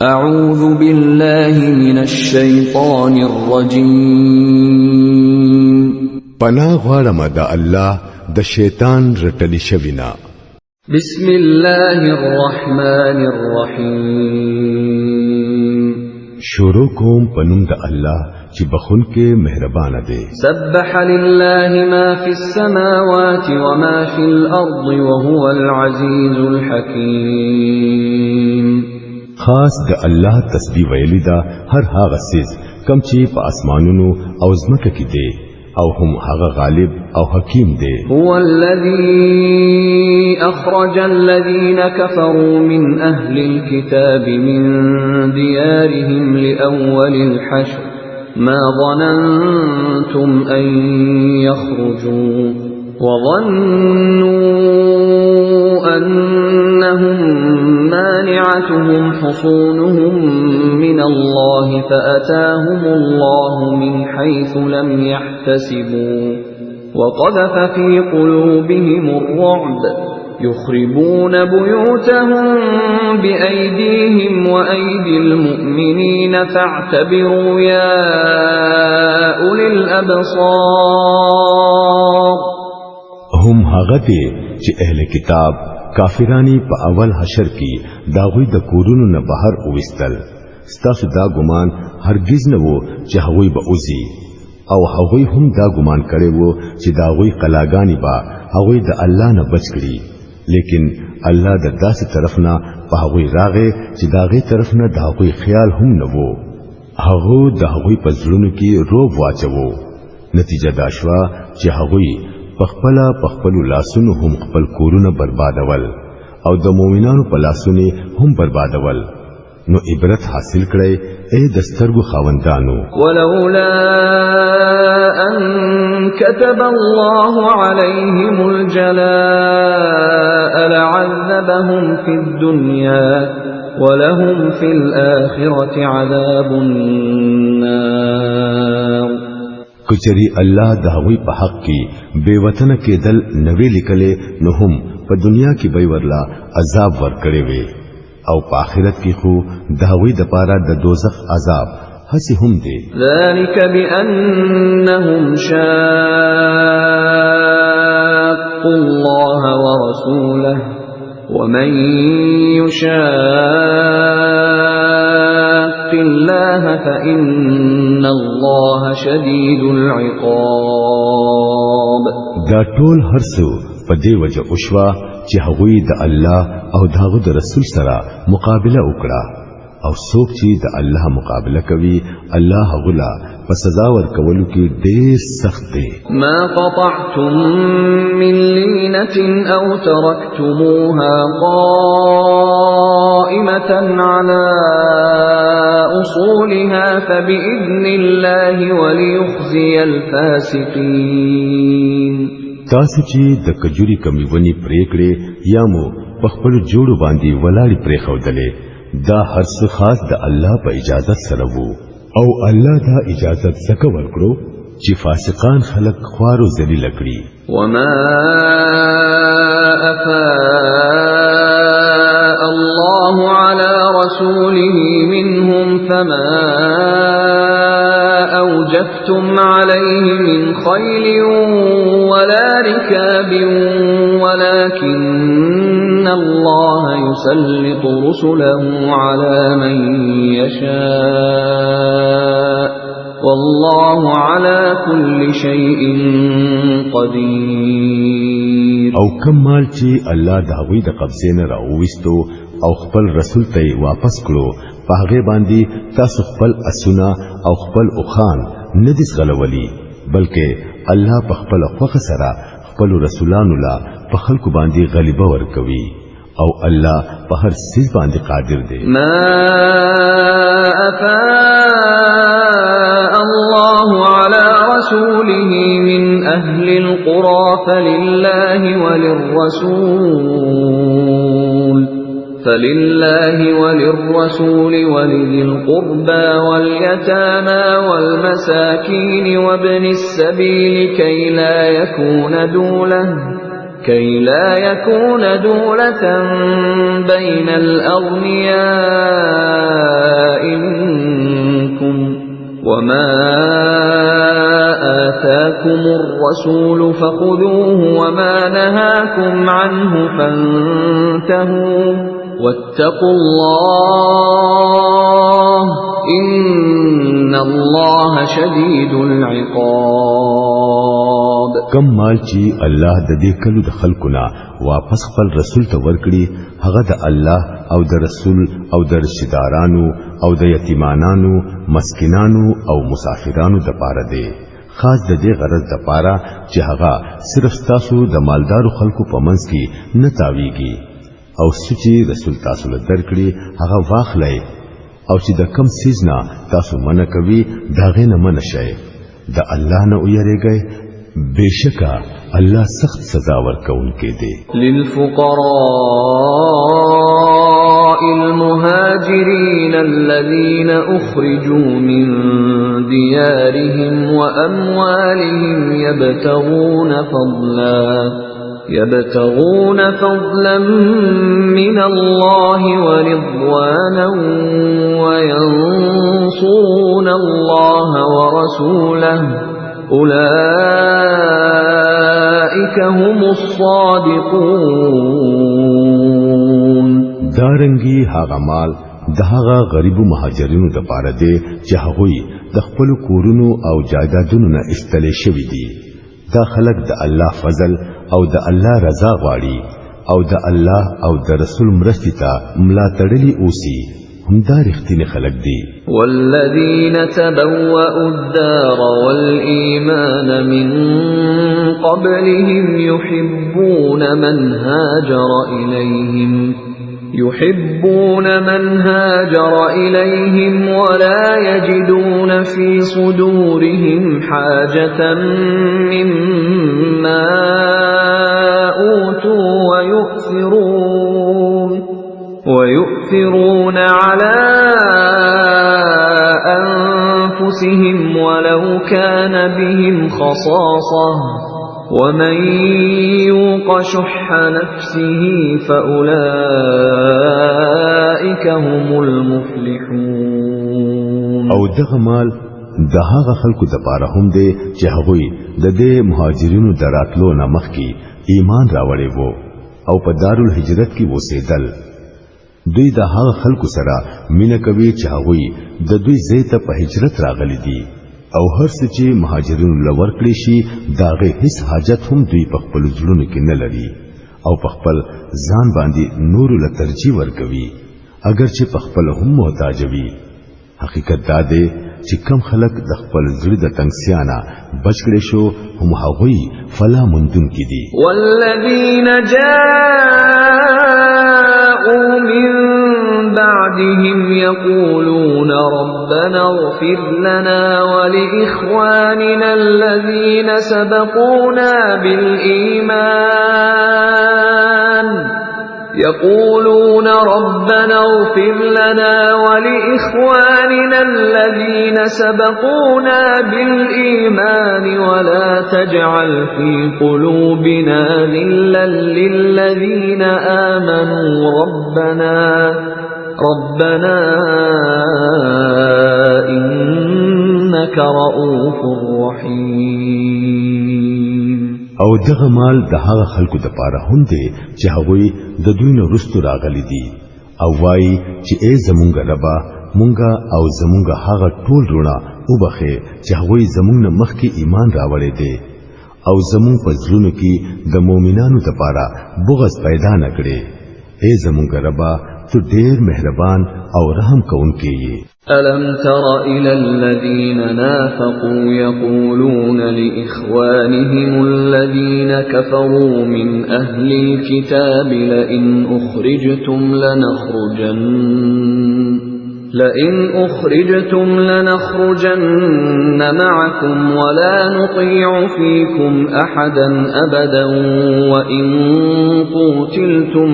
أعوذ بالله من الشيطان الرجيم پناه غواړم د الله د شیطان رټلی شوینا. بسم الله الرحمن الرحيم شروع کوم پنوم د الله چې بخون کې مهربان دی. سبح لله ما في السماوات وما في الأرض وهو العزيز الحكيم. خاص د الله تسبیح ویلی دا هر هغه سیز کم چې په اسمانونو او زمکه کې دی او هم هغه غالب او حکیم دی. هو الذي أخرج الذين كفروا من أهل الكتاب من ديارهم لأول الحشر ما ظننتم أن يخرجوا وظنوا أنهم مانعتهم حصونهم من الله فأتاهم الله من حيث لم يحتسبوا وقذف في قلوبهم الرعب يخربون بيوتهم بأيديهم وأيدي المؤمنين فاعتبروا يا أولي الأبصار. هم هغه دي چې اهل کتاب کافرانی په اول حشر کې داوی د کورونو نه بهر اوستل. ستاسو دا ګمان هرگز نه وو چې هغوی به اوزي او هغوی هم دا ګمان کړي وو چې داوی قلاګانی با هغوی د الله نه بچ کړي، لیکن الله د داسې طرف نه په هغوی راغې چې داغه طرف نه داوی خیال هم نه وو. هغه د هغوی په زړونو کې روب واچوو. نتیجه دا شوه چې هغوی پخپل لاسونو هم خپل کورونه بربادول او د مؤمنانو په لاسونو هم بربادول. نو عبرت حاصل کړئ اے دسترګو خاوندانو. ولولا ان كتب الله عليهم الجلاء لعذبهم في الدنيا ولهم في الآخرة عذاب النار. کچری الله د هغوی په حق کې بے وطن کېدل نوې لیکلې نو هم په دنیا کې به ورلا عذاب ورکړي وي او په آخرت کې خو د هغوی د پاره د دوزخ عذاب هسي هم دی. ذلك بأنهم شاقوا الله ورسوله ومن يشاق الله فإن الله شديد العقاب. دا ټول هرڅو په دې وجه اوشوا چې هغوی د الله او داغه د رسول سره مقابله وکړه او څوک چې د الله مقابله کوي الله غلا په سزا ورکولو کې ډېر سخت دی. ما قطعتم من لينة أو تركتموها قائمة على أصولها فبإذن الله وليخزي الفاسقين. تاسو چې د کجوري کمی ونی پریکړې یا مو په خپل جوړو باندې ولاړی پرې خودلې دا هر څه خاص د الله په اجازه سره وو او الله دا اجازه زکه ورکړو چې فاسقان خلق خوارو ذلیل کړي. وما أفاء الله على رسوله منهم فما أوجفتم عليه من خيل ولا ركاب ولكن الله يسلط رسله على من يشاء والله على كل شيء قدير. او کم مال چې الله د هغوی د قبضې نه راوويستو او خپل رسول ته واپس کړو په هغه باندې تاسو خپل اسونه او خپل اوخان نه دي غلولي، بلکې الله په خپل خوخه سره خپل رسولانو لا په خلکو باندې غلبه ورکوي او الله په هر څه باندې قادر دی. ما أفاء الله على رسوله من أهل القرى فلله وللرسول ولذي القربى واليتامى والمساكين وابن السبيل كي لا يكون دولة بين الأغنياء منكم. والله واسع عليم. او کم مال چې الله د هغوی د قبضې نه راوويستو او خپل رسول ته واپس کړو په هغه باندې تاسو خپل اسونه او خپل اوخان نه دي غلولي، بلکې الله په خپل خوخه سره خپل رسولانو لا په خلکو باندې غلبه ورکوي او الله په هر څه باندې قادر دی. ما أفاء الله على رسوله من أهل القرى فلله وللرسول ولذي القربى واليتامى والمساكين وابن السبيل كي لا يكون دولة الرسول فخذوه وما نهاكم عنه فانتهوا واتقوا الله إن الله شديد العقاب. کم مال چې الله د دې کلو د خلقنا واپس خپل رسول ته ورکړي هغه د الله او د رسول او د رشدارانو او د یتیمانانو مسکینانو او مسافرانو د پاره دی، خاص د دې غرض د پاره چې هغه صرف تاسو د مالدارو خلکو په منځ کې نه تاویږي او سچي رسول تاسو له درکړي هغه واخلئ او چې د کم سیز نه تاسو منع کوي داغه نه منع شئ، د الله نه ویریږئ، بشکا الله سخت سزا ورکوونکی دی. للفقراء المهاجرين الذين أخرجوا من ديارهم وأموالهم يبتغون فضلا من الله ورضوانا وينصرون الله ورسوله أولئك هم الصادقون. دارنګي هغه مال د هغه غریب مهاجرینو د پاره دی چې هغوی د خپل کورونو او جایدادونو نه استلې شوی دي. دا خلق د الله فضل او د الله رضا غواړي او د الله او د رسول مرستې ته ملا تړلي اوسي، هم دا رښتینی خلق دي. والذين تبوأوا الدار والإيمان من قبلهم يحبون من هاجر إليهم ولا يجدون في صدورهم حاجة مما أوتوا ويؤثرون على أنفسهم ولو كان بهم خصاصة ومن يوق شح نفسه فأولئك هم المفلحون. او دغه مال د هغه خلکو د پاره هم دی چې هغوی د دې مهاجرینو دراتلو نه مخکې ایمان راوړی وو او په دارالهجرت کې اوسېدل. دوی د هغه خلکو سره مینه کوي چې هغوی د دوی ځای ته په هجرت راغلي دي او هر څه چې مهاجرینو لور کړی شي داغه هیڅ حاجت هم دوی په خپل ځلونو کې نه لري او په خپل ځان باندې نور له ترجیح ورکوي اگر چې په خپل هم محتاج وي. حقیقت دا دی چې کم خلک د خپل زړه د تنګسیانا بچ کړي شو هم هغوی فلا مندون کې دي. والذین جاءوا من بعدهم يقولون ربنا اغفر لنا ولإخواننا الذين سبقونا بالإيمان ولا تجعل في قلوبنا غلا للذين آمنوا ربنا إنك رؤوف رحيم. او دغه مال د هغه خلکو د پاره هم دی چې هغوی د دوی نه رستو راغلي دي او وایي چې ای زمونږ ربا مونږه او زمونږ هغه ټول رونه وبخې چې هغوی زمونږ نه مخکې ایمان راوړی دی او زمونږ په زړونو کې د مؤمنانو د پاره بغض پیدا نه کړي. ای زمونږ ربا تو ډیر مهربان او رحم کوونکی یې. ألم تر إلى الذين نافقوا يقولون لإخوانهم الذين كفروا من أهل الكتاب لئن أخرجتم لنخرجن معكم ولا نطيع فيكم أحدا أبدا وإن قوتلتم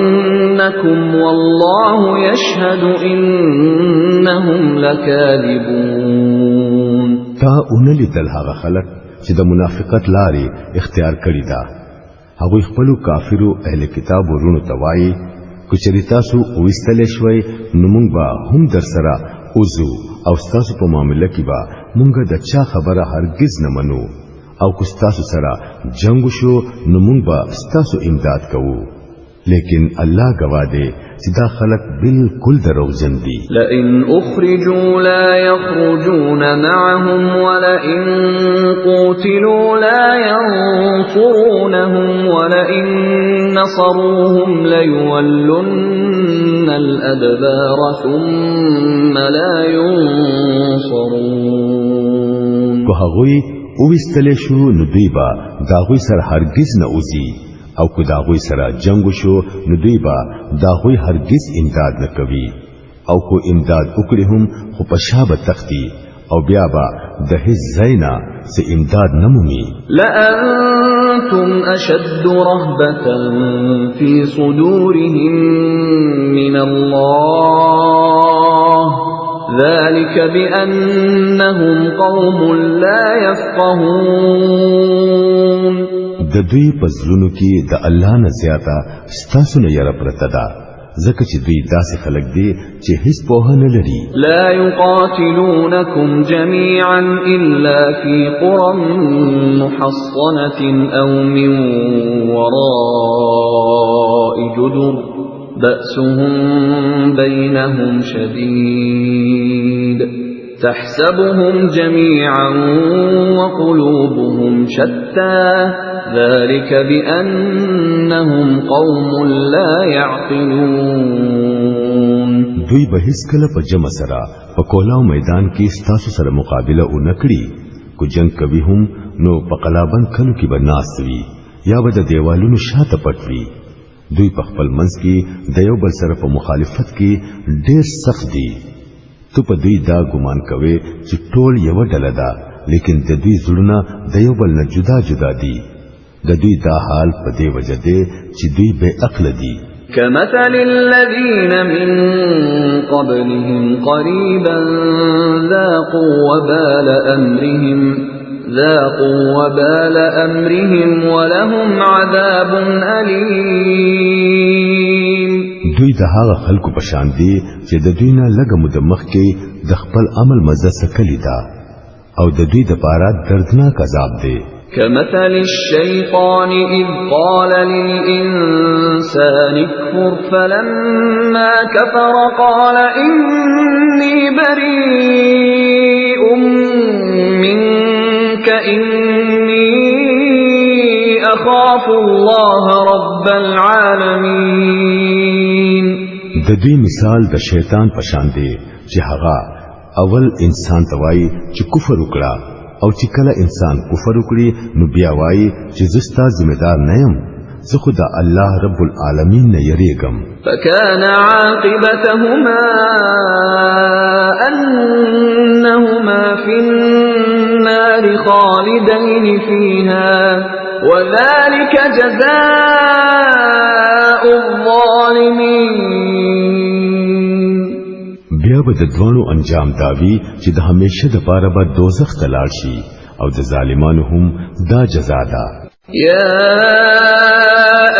لننصرنكم والله يشهد إنهم لكاذبون. تا اونلی دل هغه خلق چې د منافقت لارې اختیار کړی دا هغه خپل کافرو اهل کتاب ورونو توای کچری تاسو وستل شوي نو مونږ به هم در سره اوزو او تاسو په معاملې کې به مونږ د چا خبره هرگز نه منو او کو تاسو سره جنگ شو نو مونږ به تاسو امداد کوو لیکن الله گواه دے چې دا خلق بالکل دروغجن دي. لئن اخرجوا لا يخرجون معهم ولئن قوتلوا لا ينصرونهم ولئن نصروهم ليولن الأدبار ثم لا ينصرون. کو هغوی اوستل شو نو دوی با داغوی سر هرگز نه اوزي او کو داغوی سره جنگ شو نو دوی با داغوی هرگز امداد نکوي او کو امداد وکړي هم خو پشابه تختی او بیا با د هیڅ زینا سه امداد نمومي. لأنتم أشد رهبة في صدورهم من الله ذلك بأنهم قوم لا يفقهون. د دوی پزلونو کې د الله نه زیاته ستاسو نه یره پرته ده ځکه چې دوی داسې خلک دي چې هیڅ پوهه نه لري. لا يقاتلونكم جميعا إلا في قرى محصنة أو من وراء جدر بأسهم بينهم شديد تحسبهم جميعا وقلوبهم شتى ذلك بأنهم قوم لا يعقلون. دوی به هیڅ کله په جمع سره په کولاو میدان کې ستاسو سره مقابله و نکړي کو جنگ کوي هم نو په قلابن کلو کې به ناس وي یا به د دیوالونو شاته پټ وي. دوی په خپل منځ کې د یو بل سره په مخالفت کې ډېر سخت دي. تو په دوی دا ګمان کوي چې ټول یو ډله ده لیکن د دوی زړونه د یو بل نه جدا جدا دي. د دوی دا حال په دې وجه دی چې دوی بے عقل دي. كمثل الذين من قبلهم قريبا ذاقوا وبال أمرهم ولهم عذاب أليم. دوی د هغه خلکو په شان دي چې د دوی نه لږه موده مخکې د خپل عمل مزه سکلی ده او د دوی د پاره دردناک عذاب دی. كمثل الشيطان إذ قال للإنسان اكفر فلما كفر قال إني بريء منك إني أخاف الله رب العالمين. د دوی مثال د شیطان په شان دی چې هغه اول انسان ته وایي چې کفر وکړه او چې کله انسان کفر وکړي نو بیا وایي چې زستا ذمہ دار نه یم زه خو د الله رب العالمین نه یریږم. فكان عاقبتهما أنهما في النار خالدين فيها وذلك جزاء الظالمين. بیا به د دوانو انجام داوی چې د همیشه د پاره به دوزخ ته لاړ شي او د ظالمانو هم دا جزا ده. يا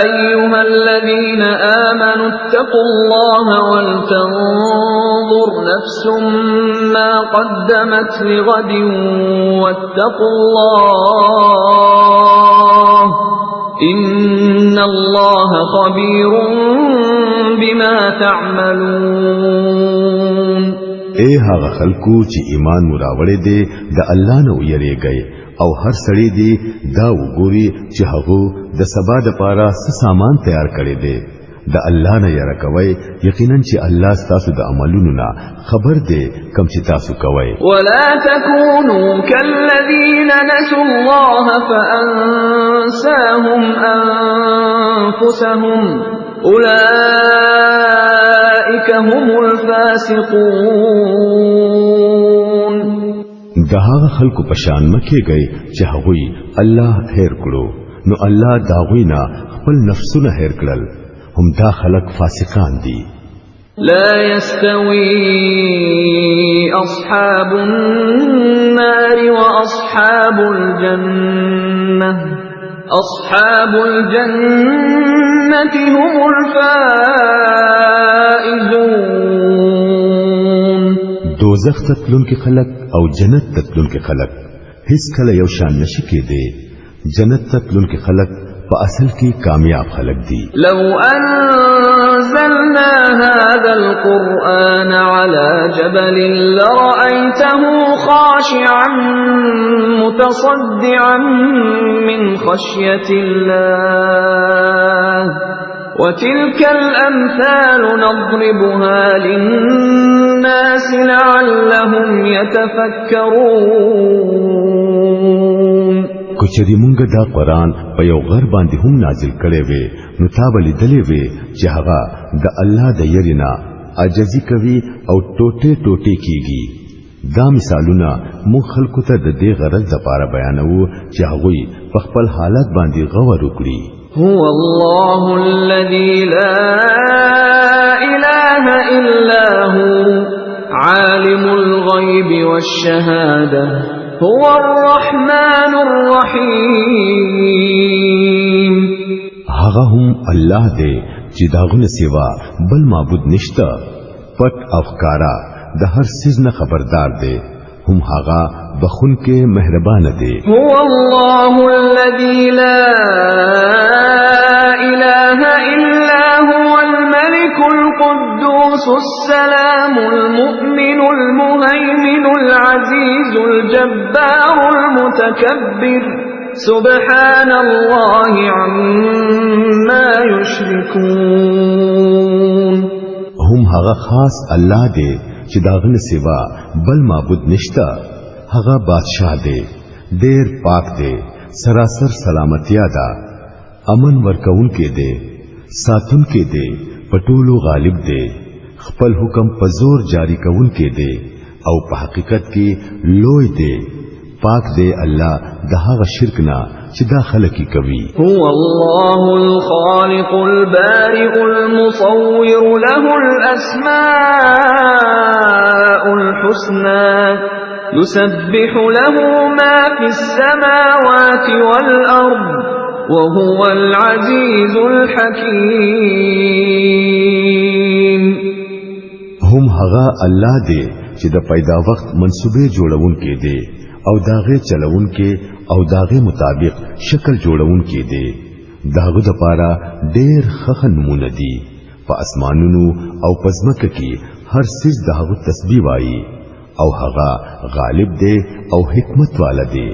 أيها الذين آمنوا اتقوا الله ولتنظر نفس ما قدمت لغد واتقوا الله إن الله خبير بما تعملون. اے هغه خلکو چې ایمان مراوړې دي د الله نه ویریږي او هر سړی دی دا وګوري چې هغه د سبا د پاره څه سامان تیار کړي دي. د الله نه یره کوي یقینا چې الله تاسو د عملونو نه خبر دی کوم چې تاسو کوي. ولا تكونوا كالذين نسوا الله فأنساهم أنفسهم أولئك هم الفاسقون. د هغه خلکو په شان مکه گئی چې هغوی الله هیر کړو نو الله داغوی نه خپل نفسونه هیر کړل هم دا خلق فاسقان دي. لا يستوي أصحاب النار وأصحاب الجنة أصحاب الجنة هم الفائزون. دوزخ تتلون کی خلق او جنت تتلون کی خلق هیڅ کله یو شان نشي کېدی. جنت تتلون کی خلق په اصل کې کامیاب خلق دي. لو أنزلنا هذا القرآن على جبل لرأيته خاشعا متصدعا من خشية الله وتلك الأمثال نضربها للناس لعلهم يتفكرون. کچری مونږ دا قرآن په یو غر باندې هم نازل کړي وي نو تا به لیدلې وي چې هغه د الله د یرینا عاجزي کوي او ټوټه ټوټه کیږي. دا مثالونه مونږ خلکو ته د دې غرض لپاره بیانوو چې هغه په خپل حالت باندې غور وکړي. هو الله الذي لا إله إلا هو عالم الغيب والشهادة هو الرحمن الرحيم. هغه هم الله دې چې داغونه سیوا بل معبود نشته. پټ افکارا د هر څه نه خبردار دی. هم هغه بخون کې مهربان دی. هو الله الذي لا إله إلا هو الملك القدوس السلام المؤمن المهيمن العزيز الجبار المتكبر سبحان الله عما يشركون. هم هغه خاص الله دی چې داغه سیوا بل معبود نشتا. هغه بادشاہ دی ډیر پاک دی سراسر سلامتیا ده امن ورکون کې دی ساتون کې دی پټولو غالب دی خپل حکم په زور جاری کول کې دی او په حقیقت کې لوی دی. پاک دی الله د هغه شرک نه چې دا خلقی کوي. هو الله الخالق البارئ المصور له الأسماء الحسنى يسبح له ما في السماوات والأرض وهو العزيز الحكيم. هم هغه الله دی چې د پیدا وخت منسوبه جوړون کې دی او داغه چلون کې او داغه مطابق شکل جوړون کې دی. داغه د پاره ډېر خخ نمونه دي. په اسمانونو او پزمکه کې هر څه داغه تسبیح وایي او هغه غالب دی او حکمت والا دی.